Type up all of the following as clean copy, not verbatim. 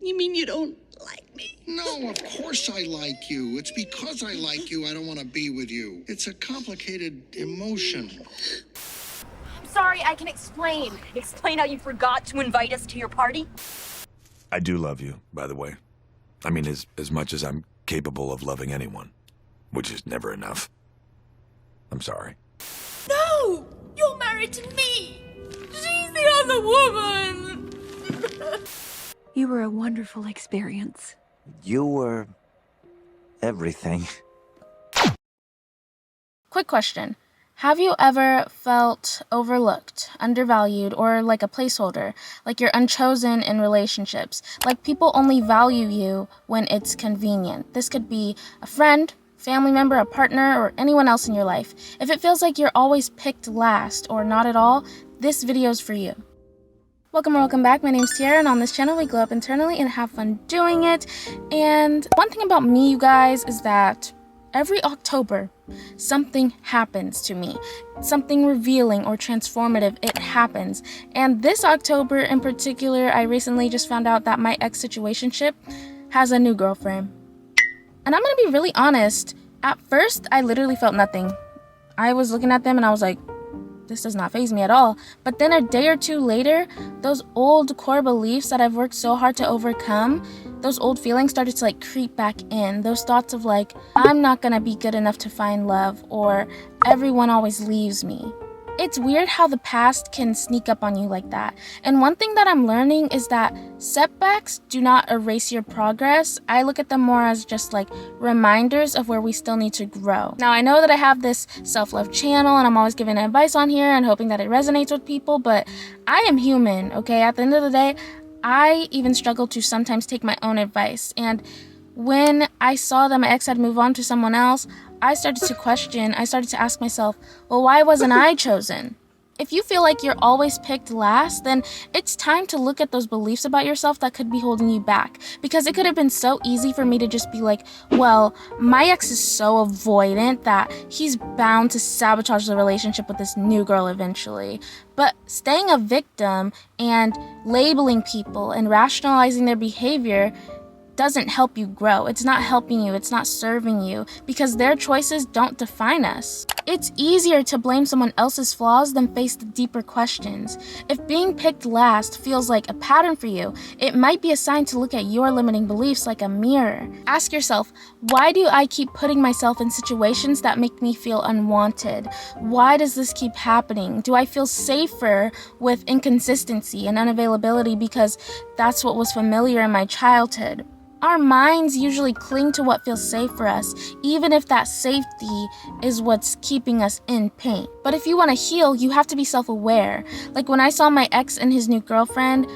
You mean you don't like me? No, of course I like you. It's because I like you I don't want to be with you. It's a complicated emotion. I'm sorry, I can explain. Explain how you forgot to invite us to your party? I do love you, by the way. I mean, as much as I'm capable of loving anyone, which is never enough. I'm sorry. No! You're married to me! She's the other woman! You were a wonderful experience. You were everything. Quick question. Have you ever felt overlooked, undervalued, or like a placeholder? Like you're unchosen in relationships? Like people only value you when it's convenient? This could be a friend, family member, a partner, or anyone else in your life. If it feels like you're always picked last or not at all, this video is for you. Welcome back. My name's Tiara, and on this channel we glow up internally and have fun doing it. And one thing about me, you guys, is that every October, something happens to me. Something revealing or transformative, it happens. And this October in particular, I recently just found out that my ex-situationship has a new girlfriend. And I'm gonna be really honest, at first I literally felt nothing. I was looking at them and I was like, this does not faze me at all. But then a day or two later, those old core beliefs that I've worked so hard to overcome, those old feelings started to like creep back in. Those thoughts of like, I'm not gonna be good enough to find love, or everyone always leaves me. It's weird how the past can sneak up on you like that. And one thing that I'm learning is that setbacks do not erase your progress. I look at them more as just like reminders of where we still need to grow. Now, I know that I have this self-love channel and I'm always giving advice on here and hoping that it resonates with people, but I am human, okay? At the end of the day, I even struggle to sometimes take my own advice. And when I saw that my ex had moved on to someone else, I started to question, I started to ask myself, well, why wasn't I chosen? If you feel like you're always picked last, then it's time to look at those beliefs about yourself that could be holding you back. Because it could have been so easy for me to just be like, well, my ex is so avoidant that he's bound to sabotage the relationship with this new girl eventually. But staying a victim and labeling people and rationalizing their behavior doesn't help you grow. It's not helping you. It's not serving you, because their choices don't define us. It's easier to blame someone else's flaws than face the deeper questions. If being picked last feels like a pattern for you, it might be a sign to look at your limiting beliefs like a mirror. Ask yourself, why do I keep putting myself in situations that make me feel unwanted? Why does this keep happening? Do I feel safer with inconsistency and unavailability because that's what was familiar in my childhood? Our minds usually cling to what feels safe for us, even if that safety is what's keeping us in pain. But if you want to heal, you have to be self-aware. Like when I saw my ex and his new girlfriend,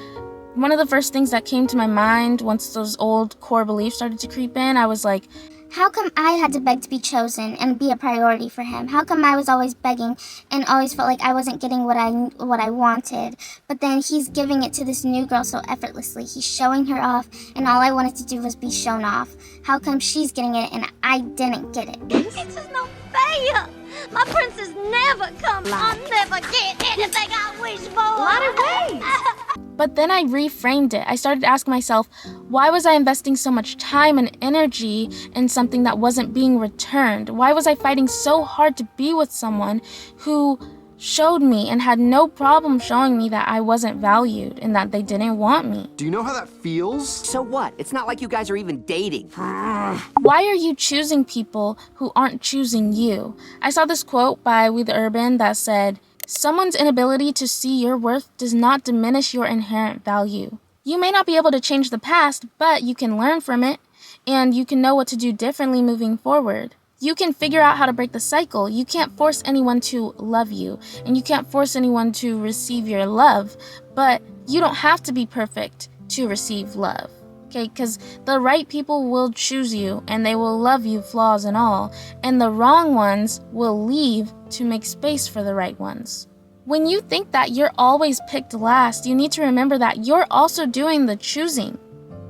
one of the first things that came to my mind once those old core beliefs started to creep in, I was like, how come I had to beg to be chosen and be a priority for him? How come I was always begging and always felt like I wasn't getting what I wanted? But then he's giving it to this new girl so effortlessly. He's showing her off, and all I wanted to do was be shown off. How come she's getting it and I didn't get it? It's just no fair. My princess never comes. I'll never get anything I wish for. Lot of ways. But then I reframed it. I started asking myself, why was I investing so much time and energy in something that wasn't being returned? Why was I fighting so hard to be with someone who showed me and had no problem showing me that I wasn't valued and that they didn't want me? Do you know how that feels? So what? It's not like you guys are even dating. Why are you choosing people who aren't choosing you? I saw this quote by We the Urban that said, someone's inability to see your worth does not diminish your inherent value. You may not be able to change the past, but you can learn from it, and you can know what to do differently moving forward. You can figure out how to break the cycle. You can't force anyone to love you, and you can't force anyone to receive your love, but you don't have to be perfect to receive love. Okay, because the right people will choose you and they will love you, flaws and all, and the wrong ones will leave to make space for the right ones. When you think that you're always picked last, you need to remember that you're also doing the choosing.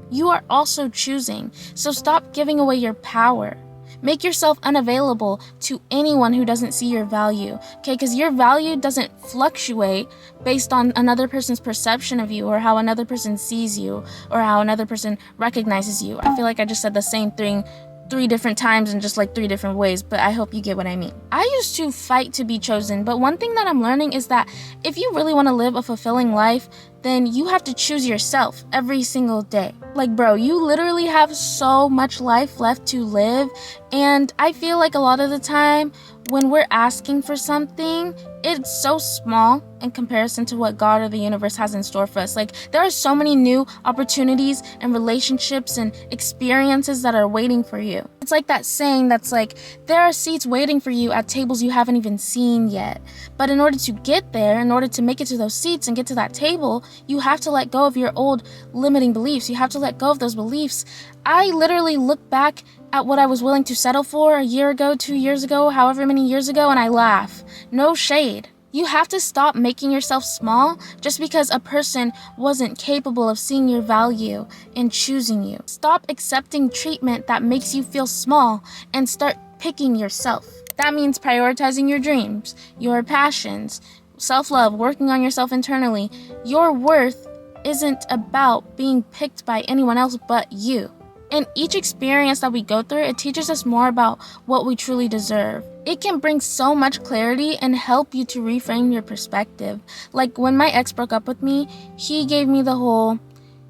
You are also choosing, so stop giving away your power. Make yourself unavailable to anyone who doesn't see your value, okay? Because your value doesn't fluctuate based on another person's perception of you or how another person sees you or how another person recognizes you. I feel like I just said the same thing 3 different times in just like 3 different ways, but I hope you get what I mean. I used to fight to be chosen, but one thing that I'm learning is that if you really want to live a fulfilling life, then you have to choose yourself every single day. Like, bro, you literally have so much life left to live, and I feel like a lot of the time when we're asking for something, it's so small in comparison to what God or the universe has in store for us. Like, there are so many new opportunities and relationships and experiences that are waiting for you. It's like that saying that's like, there are seats waiting for you at tables you haven't even seen yet. But in order to get there, in order to make it to those seats and get to that table, you have to let go of your old limiting beliefs. You have to let go of those beliefs. I literally look back at what I was willing to settle for a year ago, 2 years ago, however many years ago, and I laugh. No shade. You have to stop making yourself small just because a person wasn't capable of seeing your value and choosing you. Stop accepting treatment that makes you feel small and start picking yourself. That means prioritizing your dreams, your passions, self-love, working on yourself internally. Your worth isn't about being picked by anyone else but you. In each experience that we go through, it teaches us more about what we truly deserve. It can bring so much clarity and help you to reframe your perspective. Like when my ex broke up with me, he gave me the whole,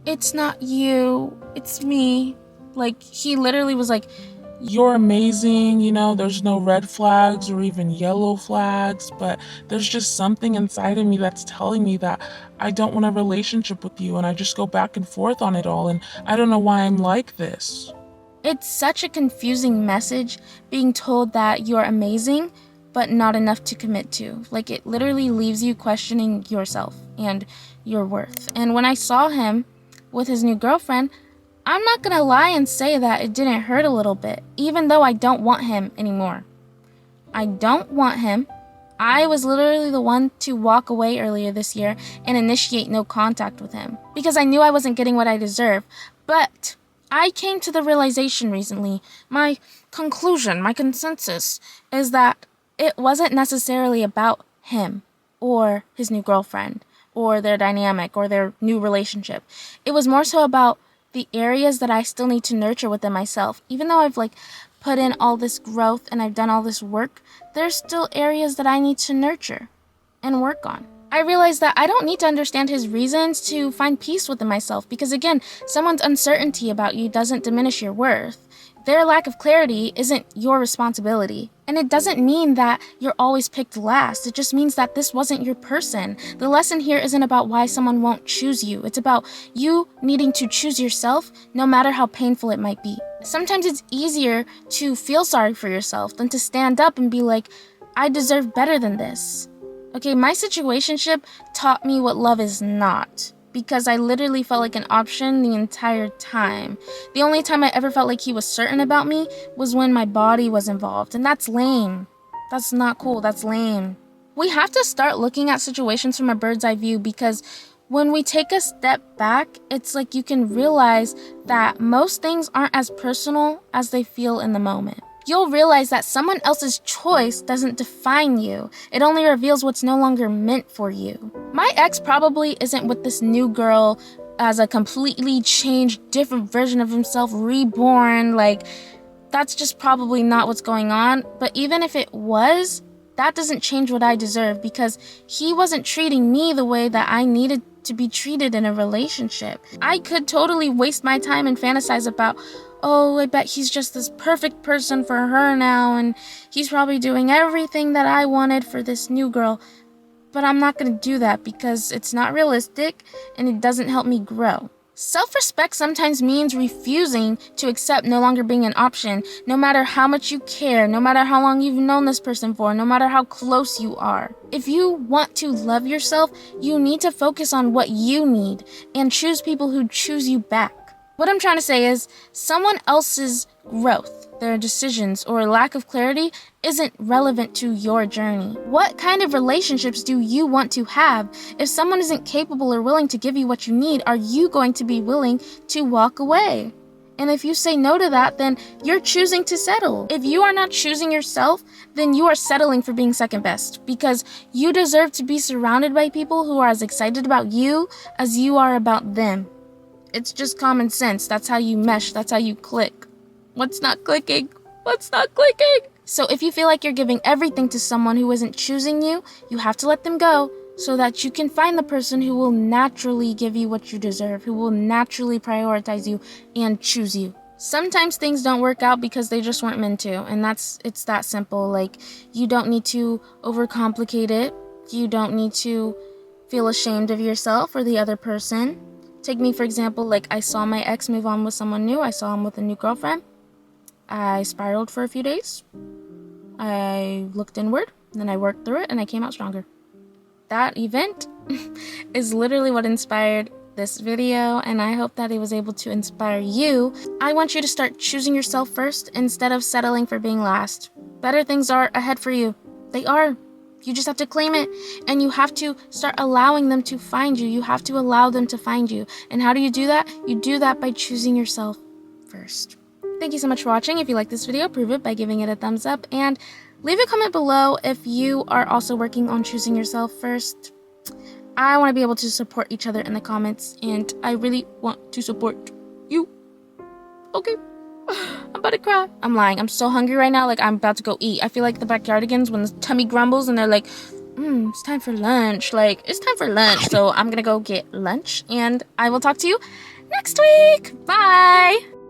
it's not you, it's me. Like, he literally was like, you're amazing, you know, there's no red flags or even yellow flags, but there's just something inside of me that's telling me that I don't want a relationship with you, and I just go back and forth on it all, and I don't know why I'm like this. It's such a confusing message being told that you're amazing, but not enough to commit to. Like, it literally leaves you questioning yourself and your worth. And when I saw him with his new girlfriend, I'm not gonna lie and say that it didn't hurt a little bit, even though I don't want him anymore. I don't want him. I was literally the one to walk away earlier this year and initiate no contact with him because I knew I wasn't getting what I deserve. But I came to the realization recently, my conclusion, my consensus, is that it wasn't necessarily about him or his new girlfriend or their dynamic or their new relationship. It was more so about the areas that I still need to nurture within myself. Even though I've put in all this growth and I've done all this work, there's still areas that I need to nurture and work on. I realized that I don't need to understand his reasons to find peace within myself because, again, someone's uncertainty about you doesn't diminish your worth. Their lack of clarity isn't your responsibility. And it doesn't mean that you're always picked last. It just means that this wasn't your person. The lesson here isn't about why someone won't choose you. It's about you needing to choose yourself no matter how painful it might be. Sometimes it's easier to feel sorry for yourself than to stand up and be like, I deserve better than this. Okay, my situationship taught me what love is not, because I literally felt like an option the entire time. The only time I ever felt like he was certain about me was when my body was involved, and that's lame. That's not cool, that's lame. We have to start looking at situations from a bird's eye view, because when we take a step back, it's like you can realize that most things aren't as personal as they feel in the moment. You'll realize that someone else's choice doesn't define you. It only reveals what's no longer meant for you. My ex probably isn't with this new girl as a completely changed, different version of himself, reborn. That's just probably not what's going on. But even if it was, that doesn't change what I deserve, because he wasn't treating me the way that I needed to be treated in a relationship. I could totally waste my time and fantasize about, oh, I bet he's just this perfect person for her now, and he's probably doing everything that I wanted for this new girl. But I'm not going to do that because it's not realistic and it doesn't help me grow. Self-respect sometimes means refusing to accept no longer being an option, no matter how much you care, no matter how long you've known this person for, no matter how close you are. If you want to love yourself, you need to focus on what you need and choose people who choose you back. What I'm trying to say is, someone else's growth, their decisions, or lack of clarity isn't relevant to your journey. What kind of relationships do you want to have? If someone isn't capable or willing to give you what you need, are you going to be willing to walk away? And if you say no to that, then you're choosing to settle. If you are not choosing yourself, then you are settling for being second best, because you deserve to be surrounded by people who are as excited about you as you are about them. It's just common sense. That's how you mesh. That's how you click. What's not clicking? What's not clicking? So if you feel like you're giving everything to someone who isn't choosing you, you have to let them go so that you can find the person who will naturally give you what you deserve, who will naturally prioritize you and choose you. Sometimes things don't work out because they just weren't meant to, and it's that simple. Like, you don't need to overcomplicate it. You don't need to feel ashamed of yourself or the other person. Take me, for example, like I saw my ex move on with someone new. I saw him with a new girlfriend. I spiraled for a few days. I looked inward, then I worked through it, and I came out stronger. That event is literally what inspired this video, and I hope that it was able to inspire you. I want you to start choosing yourself first instead of settling for being last. Better things are ahead for you. They are. You just have to claim it, and you have to start allowing them to find you. You have to allow them to find you. And how do you do that? You do that by choosing yourself first. Thank you so much for watching. If you like this video, prove it by giving it a thumbs up, and leave a comment below if you are also working on choosing yourself first. I want to be able to support each other in the comments, and I really want to support you. Okay. I'm about to cry. I'm lying. I'm so hungry right now. Like, I'm about to go eat. I feel like the backyardigans when the tummy grumbles and they're like, it's time for lunch. Like, it's time for lunch. So I'm going to go get lunch, and I will talk to you next week. Bye.